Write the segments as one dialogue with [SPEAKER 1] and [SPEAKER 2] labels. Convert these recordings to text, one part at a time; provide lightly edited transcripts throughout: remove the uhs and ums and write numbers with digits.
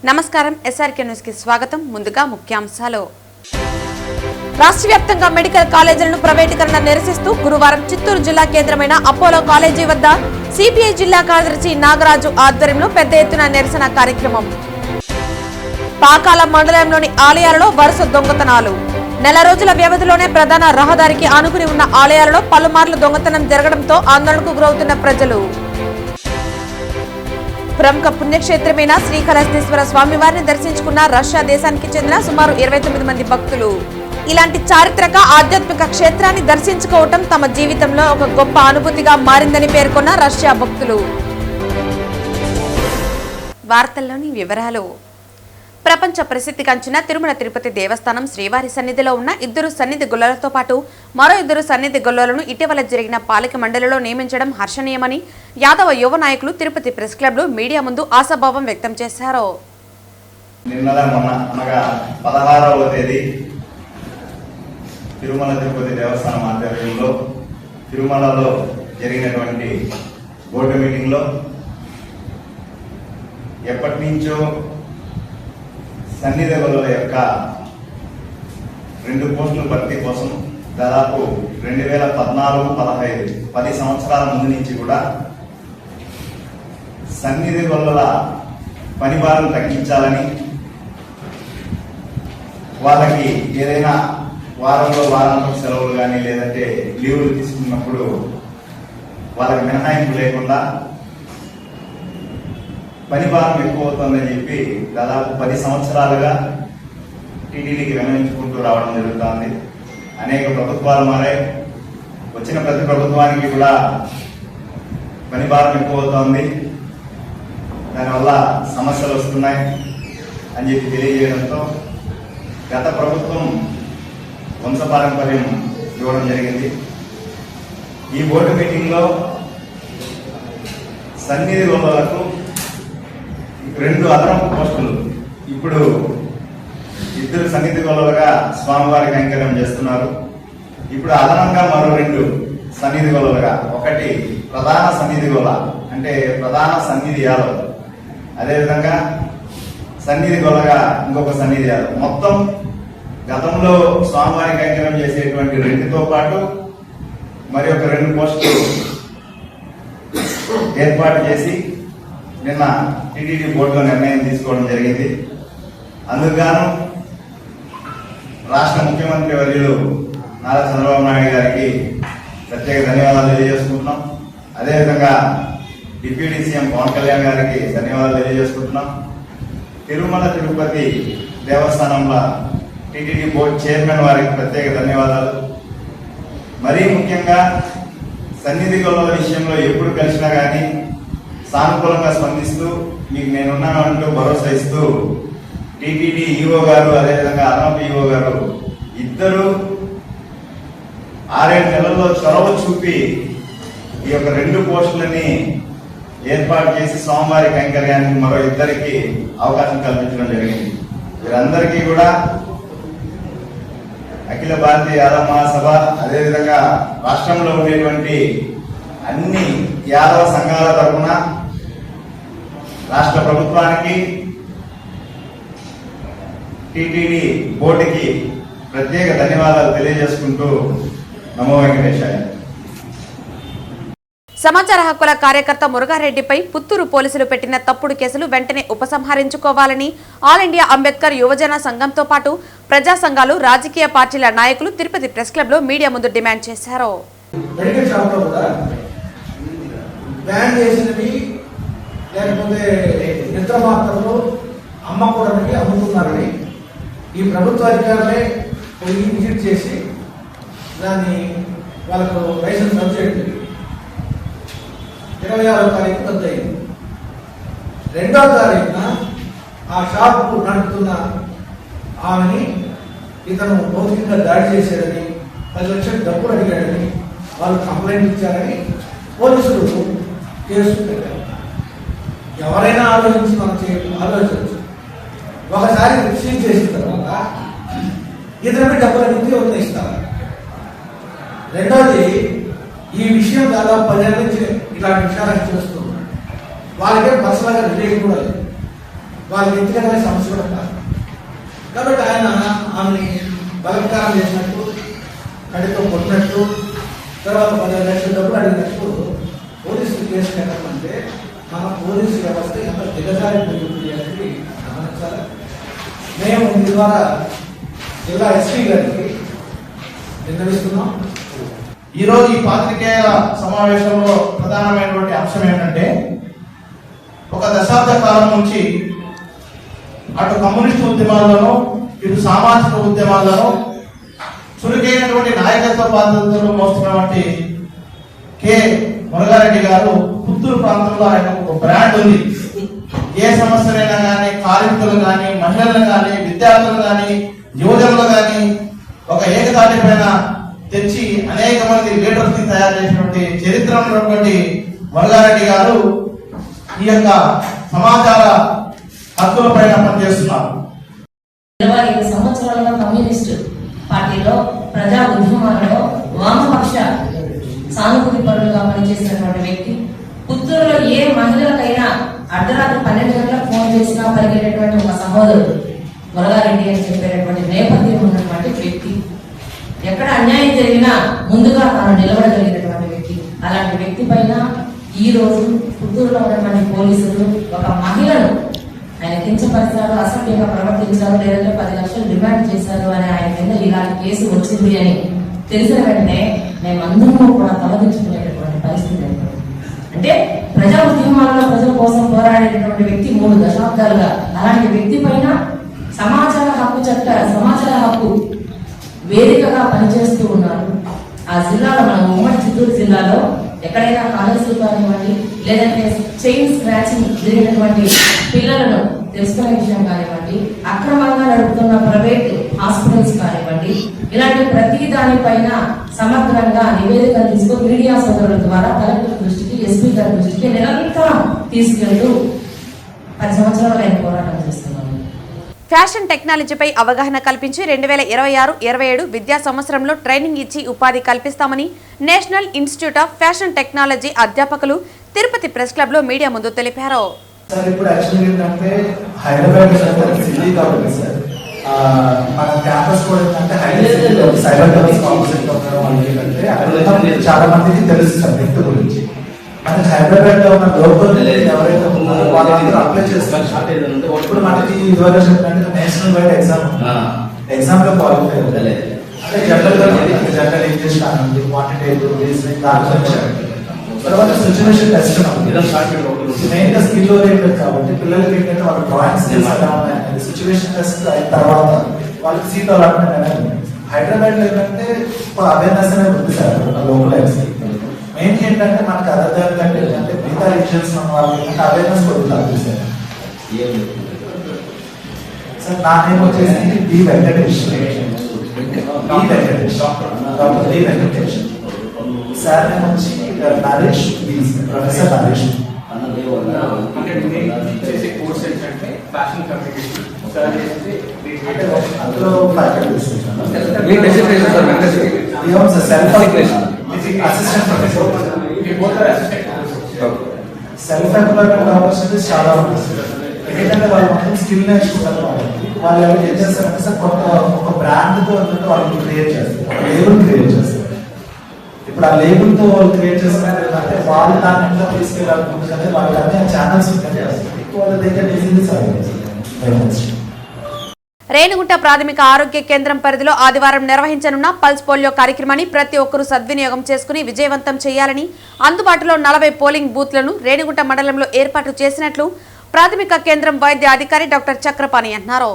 [SPEAKER 1] నమస్కారం SRK news కి స్వాగతం. ముందుగా ముఖ్యాంశాలు. రాష్ట్ర వ్యాప్తంగా మెడికల్ కాలేజీలను ప్రైవేటీకరణ నిరసిస్తూ గురువారం చిత్తూరు జిల్లా కేంద్రమైన అపోలో కాలేజీ వద్ద సిపిఐ జిల్లా కార్యదర్శి నాగరాజు ఆధ్వర్యంలో పెద్ద ఎత్తున నిరసన కార్యక్రమం. పాకాల మండలంలోని ఆలయాలలో వరుస దొంగతనాలు. నెల రోజుల వ్యవధిలోనే ప్రధాన రహదారికి ఆనుకుని ఉన్న ఆలయాలలో పలుమార్లు దొంగతనం జరగడంతో ఆందోళనకు గురవుతున్న ప్రజలు. ప్రముఖ పుణ్యక్షేత్రమైన శ్రీకాళహస్తీశ్వర స్వామివారిని దర్శించుకున్న రష్యా దేశానికి చెందిన సుమారు 29 మంది భక్తులు. ఇలాంటి చారిత్రక ఆధ్యాత్మిక క్షేత్రాన్ని దర్శించుకోవటం తమ జీవితంలో ఒక గొప్ప అనుభూతిగా మారిందని పేర్కొన్న రష్యా భక్తులు. వార్తల్లోని వివరాలు. ప్రపంచ ప్రసిద్ధిగాంచిన తిరుమల తిరుపతి దేవస్థానం శ్రీవారి సన్నిధిలో ఉన్న 2 సన్నిధి గొల్లలతో పాటు మరో 2 సన్నిధి గొల్లలను ఇటీవల జరిగిన పాలక మండలిలో నియమించడం హర్షణీయమని యాదవ యువ నాయకులు తిరుపతి ప్రెస్ క్లబ్ లో మీడియా ముందు ఆశాభావం వ్యక్తం చేశారు.
[SPEAKER 2] తిరుమల తిరుపతి దేవస్థానం ఆధ్వర్యంలో తిరుమలలో జరిగినటువంటి బోర్డు మీటింగ్ లో ఎప్పటి నుంచో సన్నిధి గొల్లల యొక్క 2 పోస్టుల భర్తీ కోసం దాదాపు 2014-15 10 సంవత్సరాల ముందు నుంచి కూడా సన్నిధి గొల్లల పనిభారం తగ్గించాలని, వాళ్ళకి ఏదైనా వారాంతపు సెలవులు కానీ లేదంటే లీవులు తీసుకున్నప్పుడు వాళ్ళకి మినహాయింపు లేకుండా పని భారం ఎక్కువ అవుతుందని చెప్పి దాదాపు 10 సంవత్సరాలుగా టీటీడీకి విన్నవించుకుంటూ రావడం జరుగుతుంది. అనేక ప్రభుత్వాలు మారాయి. వచ్చిన ప్రతి ప్రభుత్వానికి కూడా పని భారం ఎక్కువ అవుతుంది, దానివల్ల సమస్యలు వస్తున్నాయి అని చెప్పి తెలియజేయడంతో గత ప్రభుత్వం వంశపారంపర్యం ఇవ్వడం జరిగింది. ఈ బోర్డు మీటింగ్లో సన్నిధి గొల్లలకు 2 అదనపు పోస్టులు, ఇప్పుడు 2 సన్నిధి గొల్లలుగా స్వామివారికి కైంకర్యం చేస్తున్నారు. ఇప్పుడు అదనంగా మరో 2 సన్నిధి గొల్లలుగా, ఒకటి ప్రధాన సన్నిధి గొల్ల అంటే ప్రధాన సన్నిధి యాదవ్, అదేవిధంగా సన్నిధి గొల్లగా ఇంకొక సన్నిధి యాదవ్. మొత్తం గతంలో స్వామివారి కైంకర్యం చేసేటువంటి 2తో పాటు మరి ఒక 2 పోస్టులు ఏర్పాటు చేసి నిన్న టీటీడీ బోర్డులో నిర్ణయం తీసుకోవడం జరిగింది. అందుకుగాను రాష్ట్ర ముఖ్యమంత్రి వర్యులు నారా చంద్రబాబు నాయుడు గారికి ప్రత్యేక ధన్యవాదాలు తెలియజేసుకుంటున్నాం. అదేవిధంగా డిప్యూటీ సీఎం పవన్ కళ్యాణ్ గారికి ధన్యవాదాలు తెలియజేసుకుంటున్నాం. తిరుమల తిరుపతి దేవస్థానంలో టీటీడీ బోర్డు చైర్మన్ వారికి ప్రత్యేక ధన్యవాదాలు. మరీ ముఖ్యంగా సన్నిధి గొల్లల విషయంలో ఎప్పుడు కలిసినా కానీ సానుకూలంగా స్పందిస్తూ మీకు నేనున్నాను అంటూ భరోసా ఇస్తూ టీటీడీ ఈఓ గారు అదేవిధంగా అదనపు ఈఓ గారు ఇద్దరు 6-7 నెలల్లో చొరవ చూపి ఈ యొక్క 2 పోస్టులని ఏర్పాటు చేసి స్వామివారి కైంకర్యానికి మరో 2కి అవకాశం కల్పించడం జరిగింది. వీరందరికీ కూడా అఖిల భారతీయ యాదవ మహాసభ అదేవిధంగా రాష్ట్రంలో ఉండేటువంటి అన్ని యాదవ సంఘాల తరఫున రాష్ట్ర ప్రభుత్వానికి టీటీడీ బోర్డుకి ప్రత్యేక ధన్యవాదాలు తెలియజేసుకుంటూ నమో వెంకటేశాయ.
[SPEAKER 1] సమాచార హక్కుల కార్యకర్త మురుగారెడ్డిపై పుత్తూరు పోలీసులు పెట్టిన తప్పుడు కేసులు వెంటనే ఉపసంహరించుకోవాలని ఆల్ ఇండియా అంబేద్కర్ యువజన సంఘంతో పాటు ప్రజా సంఘాలు, రాజకీయ పార్టీల నాయకులు తిరుపతి ప్రెస్ క్లబ్ లో మీడియా ముందు డిమాండ్ చేశారు.
[SPEAKER 3] లేకపోతే నిద్ర మాత్రలు అమ్మకూడదని అమ్ముతున్నారని ఈ ప్రభుత్వ అధికారులే విజిట్ చేసి దాన్ని వాళ్ళకు లైసెన్స్ రద్దు చేయండి. 26వ తారీఖు రద్దు అయింది. 2వ తారీఖున ఆ షాప్ నడుపుతున్న ఆమెని ఇతను భౌతికంగా దాడి చేశాడని 10 లక్షలు డబ్బులు అడిగాడని వాళ్ళు కంప్లైంట్ ఇచ్చారని పోలీసులు కేసు పెట్టారు. ఎవరైనా ఆలోచించి మనం ఆలోచించవచ్చు. ఒకసారి సీజ్ చేసిన తర్వాత ఇతరులకి డబ్బులు అడిగితే ఇస్తారు. రెండోది, ఈ విషయం దాదాపు 10 ఏళ్ళ నుంచి ఇలాంటి విషయాలు చూస్తున్నాం. వాళ్ళకే పర్సనల్గా రిలేషన్ కూడా లేదు. వాళ్ళ వ్యక్తిగతమైన సమస్య కూడా కాదు. కాబట్టి ఆయన ఆమెని బలత్కారం చేసినట్టు, కడితో కొట్టినట్టు, తర్వాత 10 లక్షల డబ్బులు అడిగినట్టు పోలీసులు కేసు కట్టాలంటే మన పోలీసు వ్యవస్థ ఎంత దిగజారిపోయింది అనేది గమనించాలి. మేము మీ ద్వారా జిల్లా ఎస్పీ గారికి విన్నవిస్తున్నాం.
[SPEAKER 4] ఈరోజు ఈ పాత్రికేయుల సమావేశంలో ప్రధానమైనటువంటి అంశం ఏంటంటే, ఒక దశాబ్ద కాలం నుంచి అటు కమ్యూనిస్టు ఉద్యమాల్లోనూ ఇటు సామాజిక ఉద్యమాల్లోనూ చురుకైనటువంటి నాయకత్వ బాధ్యతలు మోస్తున్నటువంటి కె మురగారెడ్డి గారు పుత్తూరు ప్రాంతంలో ఆయన ఒక బ్రాండ్ ఉంది. ఏ సమస్యలైనా కానీ, కార్మికులు కానీ, మహిళలు కానీ, విద్యార్థులు కానీ, యువజనులు కానీ ఒక ఏకతాటి పైన తెచ్చి అనేక మంది లీడర్స్ ని తయారు చేసినటువంటి చరిత్ర ఉన్నటువంటి మురగారెడ్డి గారు ఈ యొక్క సమాచార హక్కుల పైన పనిచేస్తున్నారు.
[SPEAKER 5] 25 సంవత్సరాలుగా కమ్యూనిస్టు పార్టీలో ప్రజా ఉద్యమాలలో వామపక్ష సానుభూతి పరులుగా పనిచేసినటువంటి వ్యక్తి. పుత్తూరులో ఏ మహిళలకైనా అర్ధరాత్రి 12 గంటలకు ఫోన్ చేసినా పరిగెట్టేటువంటి ఒక సహోదరుడు మురగారెడ్డి అని చెప్పేటటువంటి నేపథ్యం ఉన్నటువంటి వ్యక్తి. ఎక్కడ అన్యాయం జరిగినా ముందుగా తాను నిలబడగలిగినటువంటి వ్యక్తి. అలాంటి వ్యక్తి పైన ఈ రోజు పుత్తూరులో ఉన్నటువంటి పోలీసులు ఒక మహిళను ఆయన కించపరిచారు, అసభ్యంగా ప్రవర్తించారు, లేదంటే 10 లక్షలు డిమాండ్ చేశారు అని ఆయన కింద ఇలాంటి కేసు వచ్చింది అని తెలిసిన వెంటనే మేమందరూ కూడా తలదించుకునేటటువంటి పరిస్థితి ఏర్పడింది. అంటే ప్రజా ఉద్యమాలలో ప్రజల కోసం పోరాడేటటువంటి వ్యక్తి 3 దశాబ్దాలుగా అలాంటి వ్యక్తి పైన సమాచార హక్కు వేదికగా పనిచేస్తూ ఉన్నారు. ఆ జిల్లాలో మన ఉమ్మడి చిత్తూరు జిల్లాలో ఎక్కడైనా కాలేజీలు కానివ్వండి, లేదంటే చైన్ స్క్రాచింగ్ జరిగినటువంటి పిల్లలను తెలుసుకునే విషయం కానివ్వండి, అక్రమంగా నడుపుతున్న ప్రైవేట్ హాస్పిటల్స్ కానివ్వండి, ఇలాంటి ప్రతి దానిపైన సమగ్రంగా నివేదికలు తీసుకుని మీడియా సోదరుల ద్వారా కలెక్టర్ దృష్టికి, ఎస్పీ గారి దృష్టికి నిరంతరం తీసుకెళ్తూ 10 సంవత్సరాలు ఆయన పోరాటం చేస్తున్నారు.
[SPEAKER 1] ఫ్యాషన్ టెక్నాలజీపై అవగాహన కల్పించి 2026-27 విద్యా సంవత్సరంలో ట్రైనింగ్ ఇచ్చి ఉపాధి కల్పిస్తామని national institute of fashion technology అధ్యాపకులు తిరుపతి ప్రెస్ క్లబ్ లో మీడియా ముందు తెలిపారు.
[SPEAKER 6] సార్ ఇప్పుడు యాక్చువల్లీ ఏంటంటే హైదరాబాద్ సిటీ కాబట్టి సార్ మన క్యాంపస్ కూడా ఏంటంటే హైదరాబాద్ సైబర్ క్యాంపస్ కాంపిటీషన్ ఉండడం వల్ల ఏంటంటే అక్కడ చాలా మందికి తెలుసు సబ్జెక్ట్ గురించి. మనకి హైదరాబాద్ లో ఉన్న లోకల్ ఎవరైతే ఉన్నారో వాళ్ళందరూ అప్లై చేస్తారు. ఇప్పుడు మనకి ఇదివరకు చెప్పినట్టు నేషనల్ వైడ్ ఎగ్జామ్ లో క్వాలిఫై అంటే జనరల్ ఇంగ్లీష్ కానివ్వండి, క్వాంటిటేటివ్ రీజనింగ్, తర్వాత సిచ్యువేషన్ టెస్ట్ మెయిన్ గా స్కిల్ ఓరియంటెడ్ కాబట్టి పిల్లలకి ఏంటంటే వాళ్ళ డ్రాయింగ్ స్కిల్స్ ఎలా ఉన్నాయనేది సిచ్యువేషన్ టెస్ట్ అయిన తర్వాత వాళ్ళకి సీట్ అలాట్మెంట్ అనేది హైదరాబాద్ లో ఏంటంటే అవేర్నెస్ అనేది ఉంది సార్ లోకల్ మెయిన్ ఏంటంటే మనకి అదర్ కంటే ఏంటంటే మిగతా రీజన్స్ ఉన్న వాళ్ళకి అవేర్నెస్ కొడుతుంది సార్. సార్ నా నేమ్ వచ్చేసి D Venkatesh, doctor D Venkatesh. Sir name వచ్చి నరేష్, ప్రొఫెసర్ నరేష్. అందులో ఫ్యాకల్టీస్ సెల్ఫ్ ఎంప్లాయ్మెంట్ ఆపర్చునిటీస్ చాలా ఉంటుంది. ఎందుకంటే వాళ్ళు మొత్తం స్కిల్ నేర్చుకుంటారు. వాళ్ళు ఎవరు ఏం చేస్తారంటే సార్ కొత్త ఒక బ్రాండ్ తో వాళ్ళు క్రియేట్ చేస్తారు, లేబుల్ క్రియేట్ చేస్తారు. ఇప్పుడు ఆ లేబుల్ తో వాళ్ళు క్రియేట్ చేస్తారంటే వాళ్ళు దాన్ని ఎట్లా తీసుకెళ్ళాలనుకుంటుందంటే వాళ్ళకి అన్ని ఛానల్స్ ఉంటాయి, వాళ్ళ దగ్గర ఈజీగా సాధించారు.
[SPEAKER 1] రేణిగుంట ప్రాథమిక ఆరోగ్య కేంద్రం పరిధిలో ఆదివారం నిర్వహించనున్న పల్స్ పోలియో కార్యక్రమాన్ని ప్రతి ఒక్కరూ సద్వినియోగం చేసుకుని విజయవంతం చేయాలని, అందుబాటులో 40 పోలింగ్ బూత్లను రేణిగుంట మండలంలో ఏర్పాటు చేసినట్లు ప్రాథమిక కేంద్రం వైద్య అధికారి డాక్టర్ చక్రపాణి అన్నారు.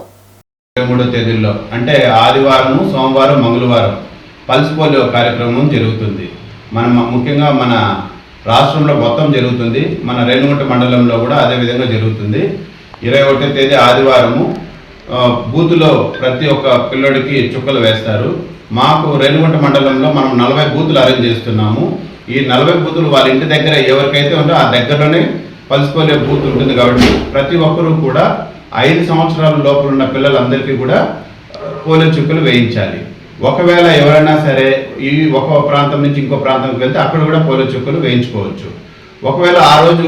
[SPEAKER 7] 23వ తేదీల్లో అంటే ఆదివారం, సోమవారం, మంగళవారం పల్స్ పోలియో కార్యక్రమం జరుగుతుంది. ముఖ్యంగా మన రాష్ట్రంలో మొత్తం జరుగుతుంది, మన రేణిగుంట మండలంలో కూడా అదే విధంగా జరుగుతుంది. 21వ తేదీ ఆదివారము బూతులో ప్రతి ఒక్క పిల్లడికి చుక్కలు వేస్తారు. మాకు రేణిగుంట మండలంలో మనం 40 బూతులు అరేంజ్ చేస్తున్నాము. ఈ 40 బూతులు వాళ్ళ ఇంటి దగ్గర ఎవరికైతే ఉందో ఆ దగ్గరలోనే పల్స్ పోలియో బూత్ ఉంటుంది. కాబట్టి ప్రతి ఒక్కరూ కూడా 5 సంవత్సరాల లోపల ఉన్న పిల్లలందరికీ కూడా పోలియో చుక్కలు వేయించాలి. ఒకవేళ ఎవరైనా సరే ఈ ఒక ప్రాంతం నుంచి ఇంకో ప్రాంతంకి వెళ్తే అక్కడ కూడా పోలియో చుక్కలు వేయించుకోవచ్చు. ఒకవేళ ఆ రోజు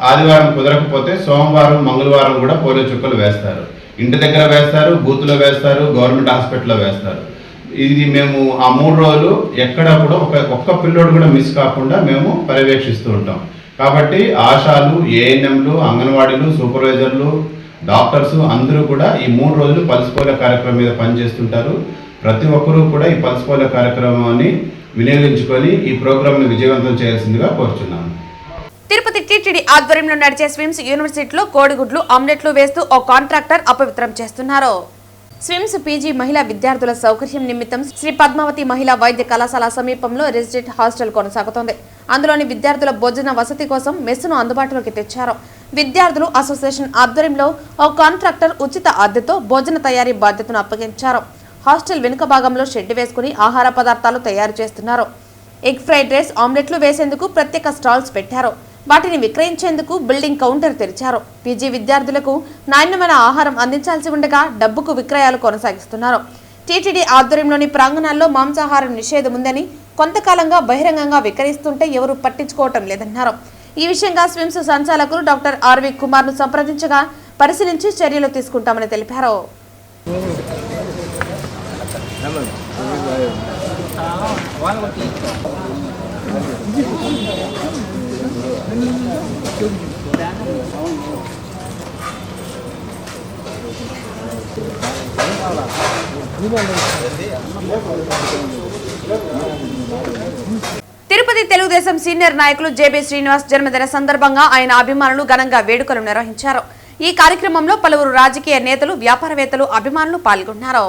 [SPEAKER 7] ఆదివారం కుదరకపోతే సోమవారం మంగళవారం కూడా పోలియో చుక్కలు వేస్తారు. ఇంటి దగ్గర వేస్తారు, బూత్లో వేస్తారు, గవర్నమెంట్ హాస్పిటల్లో వేస్తారు. ఇది మేము ఆ 3 రోజులు ఎక్కడ కూడా ఒక్క పిల్లోడు కూడా మిస్ కాకుండా మేము పర్యవేక్షిస్తూ ఉంటాం. కాబట్టి ఆశాలు, ఏఎన్ఎంలు, అంగన్వాడీలు, సూపర్వైజర్లు, డాక్టర్స్ అందరూ కూడా ఈ 3 రోజులు పల్స్ పోలియో కార్యక్రమం మీద పనిచేస్తుంటారు. ప్రతి ఒక్కరూ కూడా ఈ పల్స్ పోలియో కార్యక్రమాన్ని వినియోగించుకొని ఈ ప్రోగ్రాంను విజయవంతం చేయాల్సిందిగా కోరుచున్నాను.
[SPEAKER 1] తిరుపతి టీటీడీ ఆధ్వర్యంలో నడిచే స్విమ్స్ యూనివర్సిటీలో కోడిగుడ్లు, ఆమ్లెట్లు వేస్తూ ఓ కాంట్రాక్టర్ అపవిత్రం చేస్తున్నారు. స్విమ్స్ పీజీ మహిళా విద్యార్థుల సౌకర్యం నిమిత్తం శ్రీ పద్మావతి మహిళా వైద్య కళాశాల సమీపంలో రెసిడెంట్ హాస్టల్ కొనసాగుతోంది. అందులోని విద్యార్థుల భోజన వసతి కోసం మెస్సును అందుబాటులోకి తెచ్చారు. విద్యార్థులు అసోసియేషన్ ఆధ్వర్యంలో ఓ కాంట్రాక్టర్ ఉచిత అద్దెతో భోజన తయారీ బాధ్యతను అప్పగించారు. హాస్టల్ వెనుక భాగంలో షెడ్ వేసుకుని ఆహార పదార్థాలు తయారు చేస్తున్నారు. ఎగ్ ఫ్రైడ్ రైస్, ఆమ్లెట్లు వేసేందుకు ప్రత్యేక స్టాల్స్ పెట్టారు. వాటిని విక్రయించేందుకు బిల్డింగ్ కౌంటర్ తెరిచారు. పీజీ విద్యార్థులకు నాణ్యమైన ఆహారం అందించాల్సి ఉండగా డబ్బుకు విక్రయాలు కొనసాగిస్తున్నారు. టీటీడీ ఆధ్వర్యంలోని ప్రాంగణాల్లో మాంసాహారం నిషేధం ఉందని, కొంతకాలంగా బహిరంగంగా విక్రయిస్తుంటే ఎవరూ పట్టించుకోవటం లేదన్నారు. ఈ విషయంగా స్విమ్స్ సంచాలకులు డాక్టర్ ఆర్వి కుమార్ను సంప్రదించగా పరిశీలించి చర్యలు తీసుకుంటామని తెలిపారు. తిరుపతి తెలుగుదేశం సీనియర్ నాయకులు జేబీ శ్రీనివాస్ జన్మదిన సందర్భంగా ఆయన అభిమానులు ఘనంగా వేడుకలు నిర్వహించారు. ఈ కార్యక్రమంలో పలువురు రాజకీయ నేతలు, వ్యాపారవేత్తలు, అభిమానులు పాల్గొన్నారు.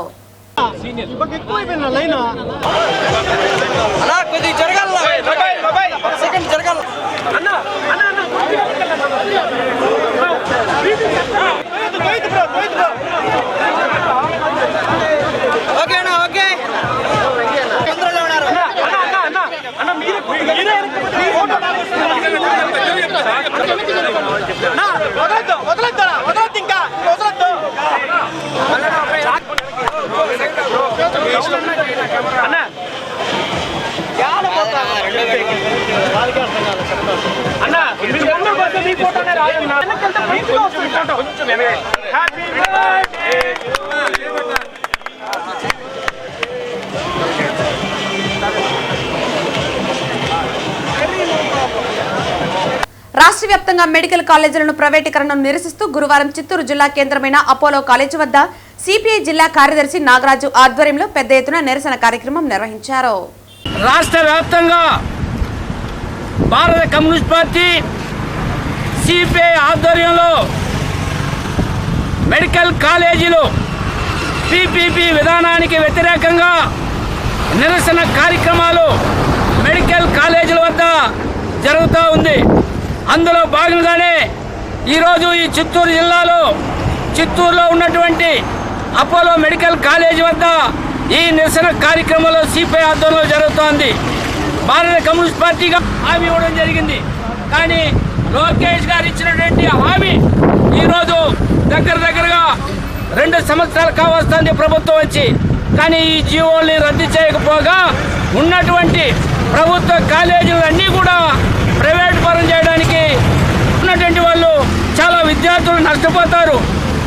[SPEAKER 1] రాష్ట్ర వ్యాప్తంగా మెడికల్ కాలేజీలను ప్రైవేటీకరణను నిరసిస్తూ గురువారం చిత్తూరు జిల్లా కేంద్రమైన అపోలో కాలేజీ వద్ద సిపిఐ జిల్లా కార్యదర్శి నాగరాజు ఆధ్వర్యంలో పెద్ద ఎత్తున నిరసన కార్యక్రమం నిర్వహించారు.
[SPEAKER 8] రాష్ట్ర వ్యాప్తంగా భారత కమ్యూనిస్ట్ పార్టీ సిపిఐ ఆధ్వర్యంలో మెడికల్ కాలేజీలు పిపిపి విధానానికి వ్యతిరేకంగా నిరసన కార్యక్రమాలు మెడికల్ కాలేజీల వద్ద జరుగుతూ ఉంది. అందులో భాగంగానే ఈరోజు ఈ చిత్తూరులో ఉన్నటువంటి అపోలో మెడికల్ కాలేజీ వద్ద ఈ నిరసన కార్యక్రమంలో సిపిఐ ఆధ్వర్యంలో జరుగుతోంది. భారత కమ్యూనిస్ట్ పార్టీగా హామీ ఇవ్వడం జరిగింది. కానీ లోకేష్ గారు ఇచ్చినటువంటి హామీ ఈరోజు దగ్గరగా 2 సంవత్సరాలు కావస్తుంది ప్రభుత్వం వచ్చి. కానీ ఈ జీవోల్ని రద్దు చేయకపోగా ఉన్నటువంటి ప్రభుత్వ కాలేజీలన్నీ కూడా ప్రైవేట్ పరం చేయడానికి ఉన్నటువంటి వాళ్ళు చాలా విద్యార్థులు నష్టపోతారు.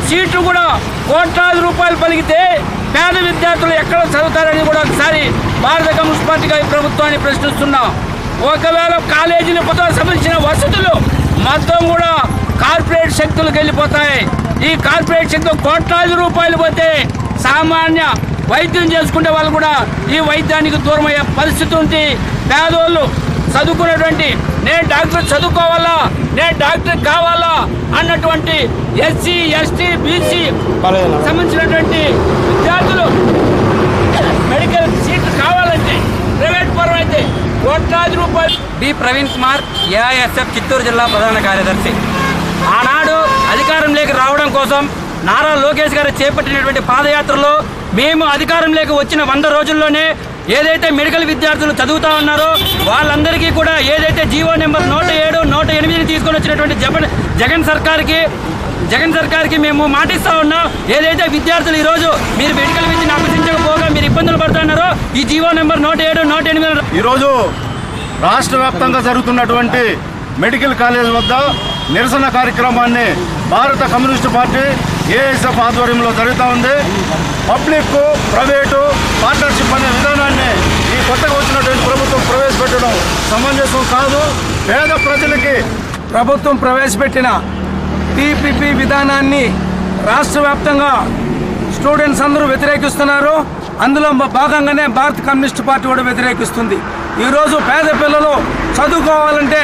[SPEAKER 8] సీట్లు కూడా కోట్లాది రూపాయలు పలిగితే పేద విద్యార్థులు ఎక్కడ చదువుతారని కూడా ఒకసారి భారత కమ్యూనిస్ట్ పార్టీగా ఈ ప్రభుత్వాన్ని ప్రశ్నిస్తున్నాం. ఒకవేళ కాలేజీలకు సంబంధించిన వసతులు మొత్తం కూడా కార్పొరేట్ శక్తులకు వెళ్ళిపోతాయి. ఈ కార్పొరేట్ శక్తులు కోట్లాది రూపాయలు పోతే సామాన్య వైద్యం చేసుకునే వాళ్ళు కూడా ఈ వైద్యానికి దూరం అయ్యే పరిస్థితి ఉంది. పేదోళ్ళు చదువుకున్నటువంటి నేను డాక్టర్ చదువుకోవాలా, నేను డాక్టర్ కావాలా అన్నటువంటి ఎస్సీ, ఎస్టీ, బీసీ సంబంధించినటువంటి విద్యార్థులు మెడికల్ సీట్లు కావాలంటే ప్రైవేట్ పరం అయితే కోట్లాది రూపాయలు.
[SPEAKER 9] బి ప్రవీణ్ కుమార్, ఏఐఎస్ఎఫ్ చిత్తూరు జిల్లా ప్రధాన కార్యదర్శి. ఆనాడు అధికారంలోకి రావడం కోసం నారా లోకేష్ గారు చేపట్టినటువంటి పాదయాత్రలో మేము అధికారంలోకి వచ్చిన 100 రోజుల్లోనే ఏదైతే మెడికల్ విద్యార్థులు చదువుతా ఉన్నారో వాళ్ళందరికీ కూడా ఏదైతే జీవో నెంబర్ 107, 108 తీసుకొని వచ్చినటువంటి జగన్ సర్కార్కి మేము మాటిస్తా ఉన్నాం. ఏదైతే విద్యార్థులు ఈరోజు మీరు మెడికల్ విద్యను అభ్యసించకపోగా మీరు ఇబ్బందులు పడుతున్నారో ఈ జీవో నెంబర్ 107, 108
[SPEAKER 10] ఈరోజు రాష్ట్ర వ్యాప్తంగా జరుగుతున్నటువంటి మెడికల్ కాలేజ్ వద్ద నిరసన కార్యక్రమాన్ని భారత కమ్యూనిస్టు పార్టీ ఏఎస్ఎఫ్ ఆధ్వర్యంలో జరుగుతూ ఉంది. పబ్లిక్ ప్రైవేటు పార్ట్నర్షిప్ అనే విధానాన్ని ఈ కొత్తగా వచ్చినటువంటి ప్రభుత్వం ప్రవేశపెట్టడం సమంజసం కాదు. పేద ప్రజలకి
[SPEAKER 8] ప్రభుత్వం ప్రవేశపెట్టిన టీపీపీ విధానాన్ని రాష్ట్ర వ్యాప్తంగా స్టూడెంట్స్ అందరూ వ్యతిరేకిస్తున్నారు. అందులో భాగంగానే భారత కమ్యూనిస్ట్ పార్టీ కూడా వ్యతిరేకిస్తుంది. ఈరోజు పేద పిల్లలు చదువుకోవాలంటే,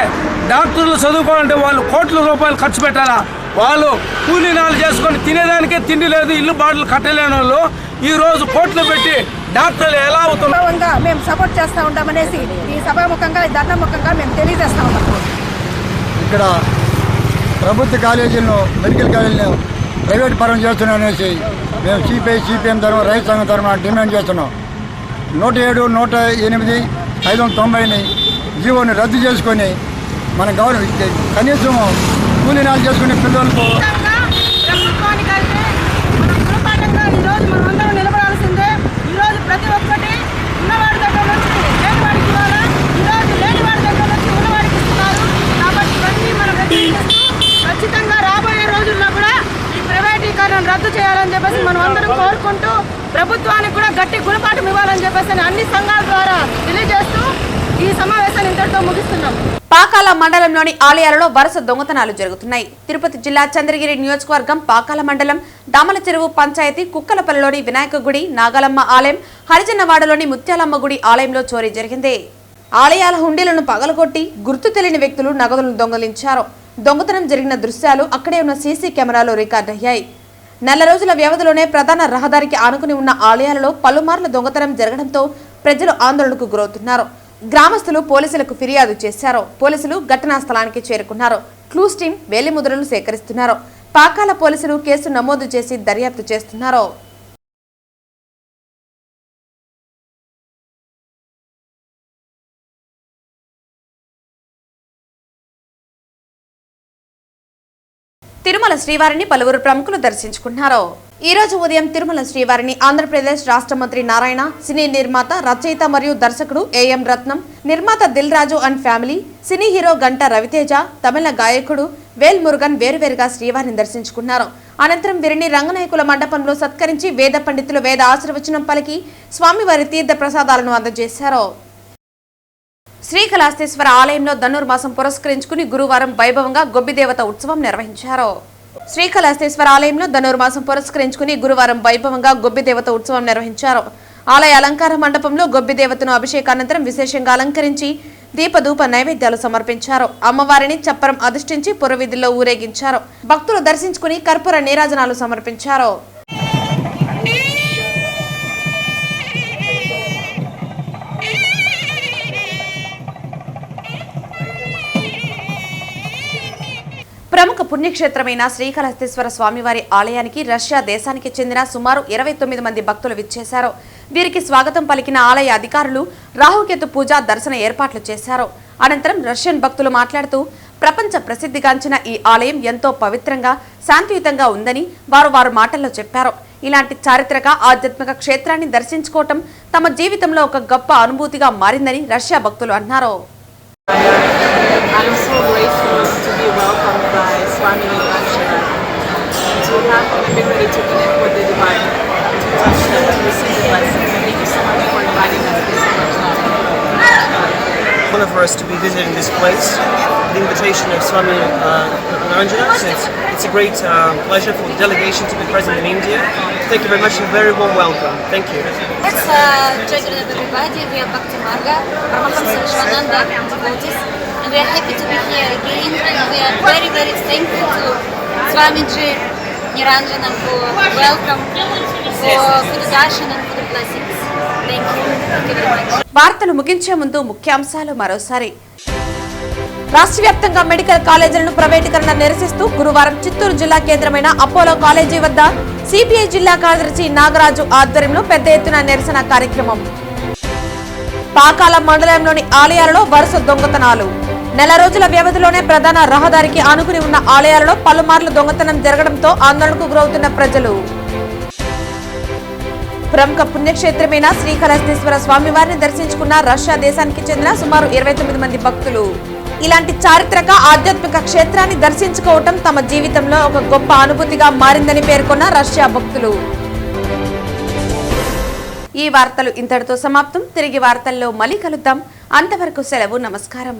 [SPEAKER 8] డాక్టర్లు చదువుకోవాలంటే వాళ్ళు కోట్ల రూపాయలు ఖర్చు పెట్టాలా? వాళ్ళు కూలీనాలు చేసుకొని తినేదానికే తిండి లేదు, ఇల్లు బాటలు కట్టలేని వాళ్ళు ఈరోజు కోట్లు పెట్టి డాక్టర్లు ఎలా అవుతున్నాం
[SPEAKER 11] మేము సపోర్ట్ చేస్తూ ఉంటామనేసి ఈ సభాముఖంగా ధర్నాముఖంగా మేము తెలియజేస్తూ ఉంటాం.
[SPEAKER 12] ఇక్కడ ప్రభుత్వ కాలేజీలను మెడికల్ కాలేజీలను ప్రైవేట్ పరం చేస్తున్నామనేసి మేము సిపిఎం తరఫున రైతు సంఘం తరఫున డిమాండ్ చేస్తున్నాం. 107, 108, 590 జీవోని రద్దు చేసుకొని మన గవర్నమెంట్ కనీసం కూలీనాలు చేసుకునే పిల్లలకు
[SPEAKER 11] ప్రభుత్వానికైతే గుణపాఠంగా ఈరోజు మనం అందరం నిలబడాల్సిందే. ఈరోజు ప్రతి ఒక్కటి ఉన్నవాడి దగ్గర నుంచి లేనివాడికి ఇవ్వాలా, ఈరోజు లేనివాడి దగ్గర నుంచి ఉన్నవాడికి ఇస్తున్నారు. కాబట్టి ఇవన్నీ మనం వ్యతిరేకిస్తూ ఖచ్చితంగా రాబోయే రోజుల్లో కూడా ఈ ప్రైవేటీకరణ రద్దు చేయాలని చెప్పేసి మనం అందరం కోరుకుంటూ ప్రభుత్వానికి కూడా గట్టి గుణపాఠం ఇవ్వాలని చెప్పేసి అన్ని సంఘాల ద్వారా తెలియజేస్తూ ఈ సమావేశాన్ని ఇంతటితో ముగిస్తున్నాం.
[SPEAKER 1] పాకాల మండలంలోని ఆలయాలలో వరుస దొంగతనాలు జరుగుతున్నాయి. తిరుపతి జిల్లా చంద్రగిరి నియోజకవర్గం పాకాల మండలం దామల చెరువు పంచాయతీ కుక్కలపల్లిలోని వినాయక గుడి, నాగలమ్మ ఆలయం, హరిజన్నవాడలోని ముత్యాలమ్మ గుడి ఆలయంలో చోరీ జరిగింది. ఆలయాల హుండీలను పగలగొట్టి గుర్తు తెలియని వ్యక్తులు నగదులను దొంగలించారు. దొంగతనం జరిగిన దృశ్యాలు అక్కడే ఉన్న సీసీ కెమెరాలో రికార్డ్ అయ్యాయి. నెల రోజుల వ్యవధిలోనే ప్రధాన రహదారికి ఆనుకుని ఉన్న ఆలయాలలో పలుమార్లు దొంగతనం జరగడంతో ప్రజలు ఆందోళనకు గురవుతున్నారు. గ్రామస్తులు పోలీసులకు ఫిర్యాదు చేశారు. పోలీసులు ఘటనా స్థలానికి చేరుకున్నారు. క్లూస్ టీం వేలిముద్రలు సేకరిస్తున్నారు. పాకాల పోలీసులు కేసు నమోదు చేసి దర్యాప్తు చేస్తున్నారు. తిరుమల శ్రీవారిని పలువురు ప్రముఖులు దర్శించుకున్నారు. ఈ రోజు ఉదయం తిరుమల శ్రీవారిని ఆంధ్రప్రదేశ్ రాష్ట్ర మంత్రి నారాయణ, సినీ నిర్మాత, రచయిత మరియు దర్శకుడు ఏఎం రత్నం, నిర్మాత Dil Raju and family, cine hero గంట రవితేజ, తమిళ గాయకుడు వేల్ మురుగన్ వేరువేరుగా శ్రీవారిని దర్శించుకున్నారు. అనంతరం వీరిని రంగనాయకుల మండపంలో సత్కరించి వేద పండితులు వేద ఆశీర్వచనం పలికి స్వామివారి తీర్థ ప్రసాదాలను అందజేశారు. శ్రీకాళహస్తీశ్వర ఆలయంలో ధనుర్మాసం పురస్కరించుకుని గురువారం వైభవంగా గొబ్బిదేవత ఉత్సవం నిర్వహించారు. శ్రీకాళహస్తీశ్వర ఆలయంలో ధనుర్మాసం పురస్కరించుకుని గురువారం వైభవంగా గొబ్బిదేవత ఉత్సవం నిర్వహించారు. ఆలయ అలంకార మండపంలో గొబ్బిదేవతను అభిషేకానంతరం విశేషంగా అలంకరించి దీపధూప నైవేద్యాలు సమర్పించారు. అమ్మవారిని చప్పరం అధిష్ఠించి పురవీధుల్లో ఊరేగించారు. భక్తులు దర్శించుకుని కర్పూర నీరాజనాలు సమర్పించారు. ప్రముఖ పుణ్యక్షేత్రమైన శ్రీకాళహస్తీశ్వర స్వామివారి ఆలయానికి రష్యా దేశానికి చెందిన సుమారు 29 మంది భక్తులు విచ్చేశారు. వీరికి స్వాగతం పలికిన ఆలయ అధికారులు రాహుకేతు పూజ, దర్శన ఏర్పాట్లు చేశారు. అనంతరం రష్యన్ భక్తులు మాట్లాడుతూ ప్రపంచ ప్రసిద్ధిగాంచిన ఈ ఆలయం ఎంతో పవిత్రంగా, శాంతియుతంగా ఉందని వారు మాటల్లో చెప్పారు. ఇలాంటి చారిత్రక ఆధ్యాత్మిక క్షేత్రాన్ని దర్శించుకోవటం తమ జీవితంలో ఒక గొప్ప అనుభూతిగా మారిందని రష్యా భక్తులు అన్నారు.
[SPEAKER 13] I'm so grateful to be welcomed by Swami Vivekananda. I'm so happy and been ready to connect with the divine, to touch them, to receive the blessing. Thank you so much for inviting us this much.
[SPEAKER 14] Honor for us to be visiting this place, the invitation of Swami Narayana. It's a great pleasure for the delegation to be present in India. Thank you very much and very warm welcome. Thank you.
[SPEAKER 15] Let's check it out everybody. We are Bhakti Marga, Paramahamsa Vishwananda devotees, and we are happy to be here again, and we are very, very thankful to Swamiji Niranjana for welcome, for the darshan and for the blessings. Thank you. Thank you very much.
[SPEAKER 1] వార్తలు ముగించే ముందు ముఖ్యాంశాలు మరోసారి. రాష్ట్ర వ్యాప్తంగా medical కాలేజీలను ప్రైవేటీకరణ నిరసిస్తూ గురువారం చిత్తూరు జిల్లా కేంద్రమైన అపోలో కాలేజీ వద్ద సిపిఐ జిల్లా కార్యదర్శి నాగరాజు ఆధ్వర్యంలో పెద్ద ఎత్తున నిరసన కార్యక్రమం. పాకాల మండలంలోని ఆలయాలలో వరుస దొంగతనాలు. నెల రోజుల వ్యవధిలోనే ప్రధాన రహదారికి ఆనుకుని ఉన్న ఆలయాలలో పలుమార్లు దొంగతనం జరగడంతో ఆందోళనకు గురవుతున్న ప్రజలు. ప్రముఖ పుణ్యక్షేత్రమైన శ్రీకాళహస్తీశ్వర స్వామివారిని దర్శించుకున్న రష్యా దేశానికి చెందిన సుమారు 29 మంది భక్తులు. ఇలాంటి చారిత్రక ఆధ్యాత్మిక క్షేత్రాన్ని దర్శించుకోవటం తమ జీవితంలో ఒక గొప్ప అనుభూతిగా మారిందని పేర్కొన్న రష్యా భక్తులు. ఈ వార్తలు ఇంతటితో సమాప్తం. తిరిగి వార్తల్లో మళ్ళీ కలుద్దాం. అంతవరకు సెలవు. నమస్కారం.